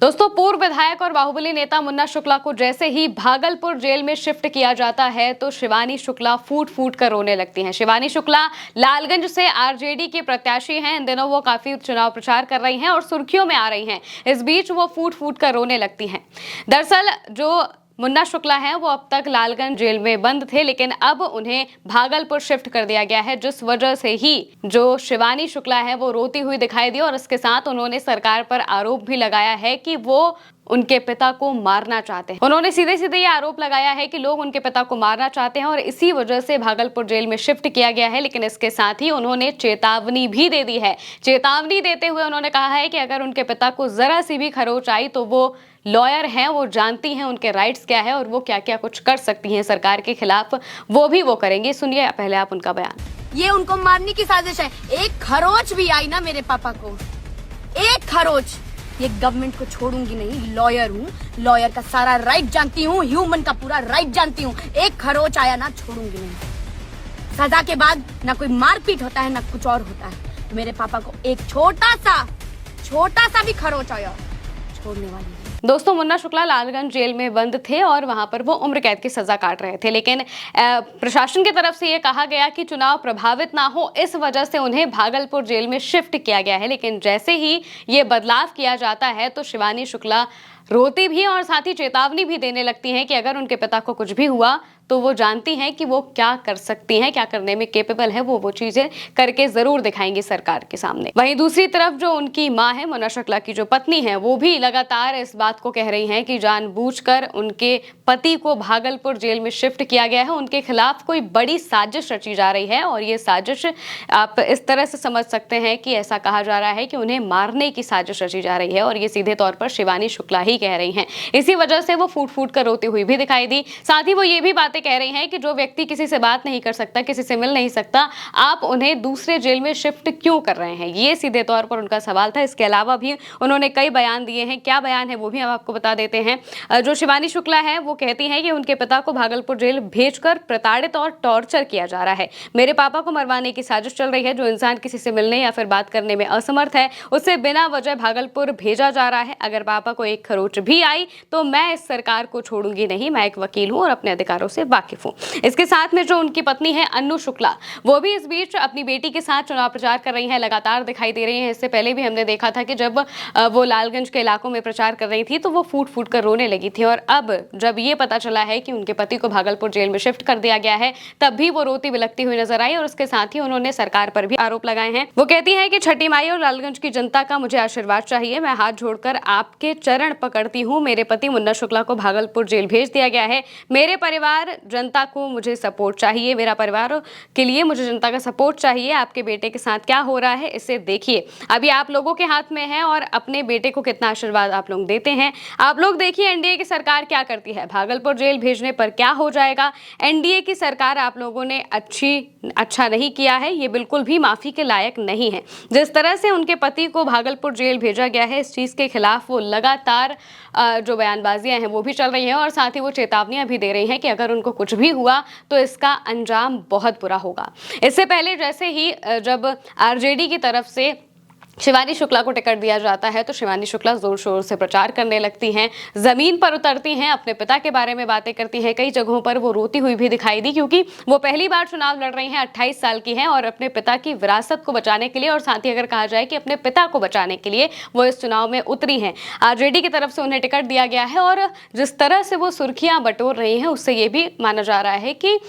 दोस्तों, पूर्व विधायक और बाहुबली नेता मुन्ना शुक्ला को जैसे ही भागलपुर जेल में शिफ्ट किया जाता है तो शिवानी शुक्ला फूट फूट कर रोने लगती हैं। शिवानी शुक्ला लालगंज से आरजेडी की प्रत्याशी हैं। इन दिनों वो काफी चुनाव प्रचार कर रही हैं और सुर्खियों में आ रही हैं। इस बीच वो फूट फूट कर रोने लगती हैं। दरअसल जो मुन्ना शुक्ला हैं वो अब तक लालगंज जेल में बंद थे, लेकिन अब उन्हें भागलपुर शिफ्ट कर दिया गया है, जिस वजह से ही जो शिवानी शुक्ला है वो रोती हुई दिखाई दी और इसके साथ उन्होंने सरकार पर आरोप भी लगाया है कि वो उनके पिता को मारना चाहते हैं। उन्होंने सीधे सीधे ये आरोप लगाया है कि लोग उनके पिता को मारना चाहते हैं और इसी वजह से भागलपुर जेल में शिफ्ट किया गया है। लेकिन इसके साथ ही उन्होंने चेतावनी भी दे दी है। चेतावनी देते हुए उन्होंने कहा है कि अगर उनके पिता को जरा सी भी खरोच आई तो वो लॉयर हैं, वो जानती हैं उनके राइट्स क्या है और वो क्या क्या कुछ कर सकती हैं सरकार के खिलाफ, वो करेंगे। सुनिए पहले आप उनका बयान। ये उनको मारने की साजिश है। एक खरोच भी आई ना मेरे पापा को, एक खरोच, ये गवर्नमेंट को छोड़ूंगी नहीं। लॉयर हूँ, लॉयर का सारा राइट जानती हूँ, ह्यूमन का पूरा राइट जानती हूँ। एक खरोच आया ना, छोड़ूंगी नहीं। सजा के बाद ना कोई मारपीट होता है ना कुछ और होता है। तो मेरे पापा को एक छोटा सा भी खरोच आया, छोड़ने वाली नहीं। दोस्तों, मुन्ना शुक्ला लालगंज जेल में बंद थे और वहां पर वो उम्र कैद की सजा काट रहे थे, लेकिन प्रशासन की तरफ से ये कहा गया कि चुनाव प्रभावित ना हो, इस वजह से उन्हें भागलपुर जेल में शिफ्ट किया गया है। लेकिन जैसे ही ये बदलाव किया जाता है तो शिवानी शुक्ला रोती भी और साथ ही चेतावनी भी देने लगती हैं कि अगर उनके पिता को कुछ भी हुआ तो वो जानती हैं कि वो क्या कर सकती हैं, क्या करने में केपेबल है, वो चीजें करके जरूर दिखाएंगी सरकार के सामने। वहीं दूसरी तरफ जो उनकी मां है, मुन्ना शुक्ला की जो पत्नी है, वो भी लगातार इस बात को कह रही हैं कि जानबूझकर उनके पति को भागलपुर जेल में शिफ्ट किया गया है। उनके खिलाफ कोई बड़ी साजिश रची जा रही है और ये साजिश आप इस तरह से समझ सकते हैं कि ऐसा कहा जा रहा है कि उन्हें मारने की साजिश रची जा रही है और ये सीधे तौर पर शिवानी शुक्ला ही कह रही हैं। इसी वजह से वो फूट फूट कर रोती हुई भी दिखाई दी। साथ ही वो ये भी बातें कह रही हैं कि जो व्यक्ति किसी से बात नहीं कर सकता, किसी से मिल नहीं सकता, आप उन्हें दूसरे जेल में शिफ्ट क्यों कर रहे हैं, ये सीधे तौर पर उनका सवाल था। इसके अलावा भी उन्होंने कई बयान दिए हैं। क्या बयान है वो भी हम आपको बता देते हैं। जो शिवानी शुक्ला है वो कहती हैं कि उनके पिता को भागलपुर जेल भेजकर प्रताड़ित और टॉर्चर किया जा रहा है। मेरे पापा को मरवाने की साजिश चल रही है। जो इंसान किसी से मिलने या फिर बात करने में असमर्थ है उसे बिना वजह भागलपुर भेजा जा रहा है। अगर पापा को एक खरोच भी आई तो मैं इस सरकार को छोड़ूंगी नहीं। मैं एक वकील हूं और अपने अधिकारों से वाकिफ हूं। इसके साथ में जो उनकी पत्नी है अन्नू शुक्ला, वो भी इस बीच अपनी बेटी के साथ चुनाव प्रचार कर रही हैं, लगातार दिखाई दे रही हैं। इससे पहले भी हमने देखा था कि जब वो लालगंज के इलाकों में प्रचार कर रही थी तो वो फूट फूट कर रोने लगी थी और अब जब ये पता चला है कि उनके पति को भागलपुर जेल में शिफ्ट कर दिया गया है तब भी वो रोती बिलखती हुई नजर आई और उसके साथ ही उन्होंने सरकार पर भी आरोप लगाए हैं। वो कहती है कि छठी माई और लालगंज की जनता का मुझे आशीर्वाद चाहिए। मैं हाथ जोड़कर आपके चरण पकड़ती हूँ। मेरे पति मुन्ना शुक्ला को भागलपुर जेल भेज दिया गया है। मेरे परिवार जनता को मुझे सपोर्ट चाहिए। मेरा परिवार के लिए मुझे जनता का सपोर्ट चाहिए। आपके बेटे के साथ क्या हो रहा है इसे देखिए। अभी आप लोगों के हाथ में है और अपने बेटे को कितना आशीर्वाद आप लोग देते हैं। आप लोग देखिए एनडीए की सरकार क्या करती है। भागलपुर जेल भेजने पर क्या हो जाएगा। एनडीए की सरकार आप लोगों ने अच्छा नहीं किया है। ये बिल्कुल भी माफी के लायक नहीं है। जिस तरह से उनके पति को भागलपुर जेल भेजा गया है, इस चीज के खिलाफ वो लगातार जो बयानबाजियां हैं वो भी चल रही हैं और साथ ही वो चेतावनियां भी दे रही हैं कि अगर उनको कुछ भी हुआ तो इसका अंजाम बहुत बुरा होगा। इससे पहले जैसे ही जब आरजेडी की तरफ से शिवानी शुक्ला को टिकट दिया जाता है तो शिवानी शुक्ला जोर शोर से प्रचार करने लगती हैं, जमीन पर उतरती हैं, अपने पिता के बारे में बातें करती हैं। कई जगहों पर वो रोती हुई भी दिखाई दी क्योंकि वो पहली बार चुनाव लड़ रही हैं, 28 साल की हैं और अपने पिता की विरासत को बचाने के लिए और साथ ही अगर कहा जाए कि अपने पिता को बचाने के लिए वो इस चुनाव में उतरी हैं। आरजेडी की तरफ से उन्हें टिकट दिया गया है और जिस तरह से वो सुर्खियां बटोर रही हैं उससे ये भी माना जा रहा है कि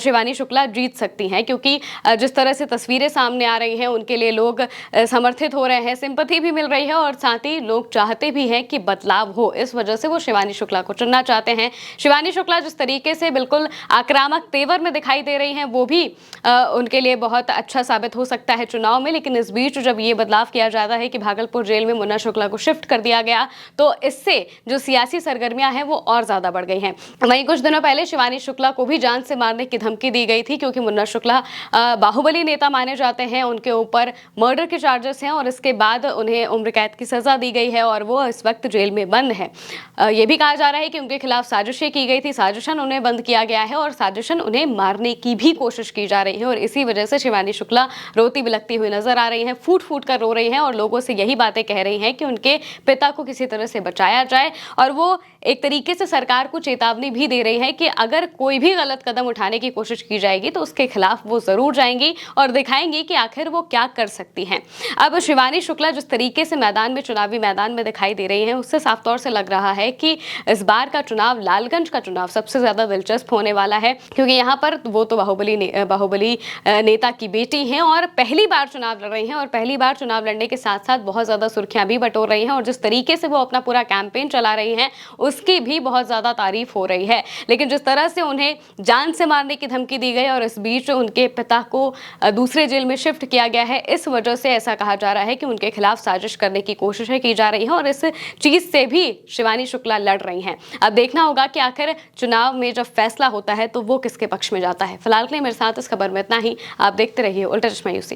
शिवानी शुक्ला जीत सकती हैं, क्योंकि जिस तरह से तस्वीरें सामने आ रही हैं उनके लिए लोग समर्थित हो रहे हैं, सिंपैथी भी मिल रही है और साथ ही लोग चाहते भी हैं कि बदलाव हो। इस वजह से वो शिवानी शुक्ला को चुनना चाहते हैं। शिवानी शुक्ला जिस तरीके से बिल्कुल आक्रामक तेवर में दिखाई दे रही हैं वो भी उनके लिए बहुत अच्छा साबित हो सकता है चुनाव में। लेकिन इस बीच जब ये बदलाव किया जाता है कि भागलपुर जेल में मुन्ना शुक्ला को शिफ्ट कर दिया गया तो इससे जो सियासी सरगर्मियां हैं वो और ज्यादा बढ़ गई हैं। वहीं कुछ दिनों पहले शिवानी शुक्ला को भी जान से मारने की धमकी दी गई थी क्योंकि मुन्ना शुक्ला बाहुबली नेता माने जाते हैं, उनके ऊपर मर्डर के चार्जेस हैं और और इसके बाद उन्हें उम्र कैद की सजा दी गई है और वो इस वक्त जेल में बंद है। ये भी कहा जा रहा है कि उनके खिलाफ साजिशें की गई थी, साजिशन उन्हें बंद किया गया है और साजिशन उन्हें मारने की भी कोशिश की जा रही है और इसी वजह से शिवानी शुक्ला रोती बिलखती हुई नजर आ रही हैं, फूट फूट कर रो रही हैं और लोगों से यही बातें कह रही हैं कि उनके पिता को किसी तरह से बचाया जाए। और वो एक तरीके से सरकार को चेतावनी भी दे रही है कि अगर कोई भी गलत कदम उठाने की कोशिश की जाएगी तो उसके खिलाफ वो जरूर जाएंगी और दिखाएंगी कि आखिर वो क्या कर सकती हैं। अब शिवानी शुक्ला जिस तरीके से मैदान में, चुनावी मैदान में दिखाई दे रही हैं, उससे साफ तौर से लग रहा है कि इस बार का चुनाव, लालगंज का चुनाव सबसे ज्यादा दिलचस्प होने वाला है, क्योंकि यहाँ पर वो तो बाहुबली नेता की बेटी हैं और पहली बार चुनाव लड़ रही हैं और पहली बार चुनाव लड़ने के साथ साथ बहुत ज्यादा सुर्खियां भी बटोर रही हैं और जिस तरीके से वो अपना पूरा कैंपेन चला रही हैं उसकी भी बहुत ज्यादा तारीफ हो रही है। लेकिन जिस तरह से उन्हें जान से मारने की धमकी दी गई और इस बीच उनके पिता को दूसरे जेल में शिफ्ट किया गया है, इस वजह से ऐसा कहा जा रहा है कि उनके खिलाफ साजिश करने की कोशिशें की जा रही हैं और इस चीज से भी शिवानी शुक्ला लड़ रही हैं। अब देखना होगा कि आखिर चुनाव में जब फैसला होता है तो वो किसके पक्ष में जाता है। फिलहाल के लिए मेरे साथ इस खबर में इतना ही। आप देखते रहिए उल्टा चश्मा यूसी।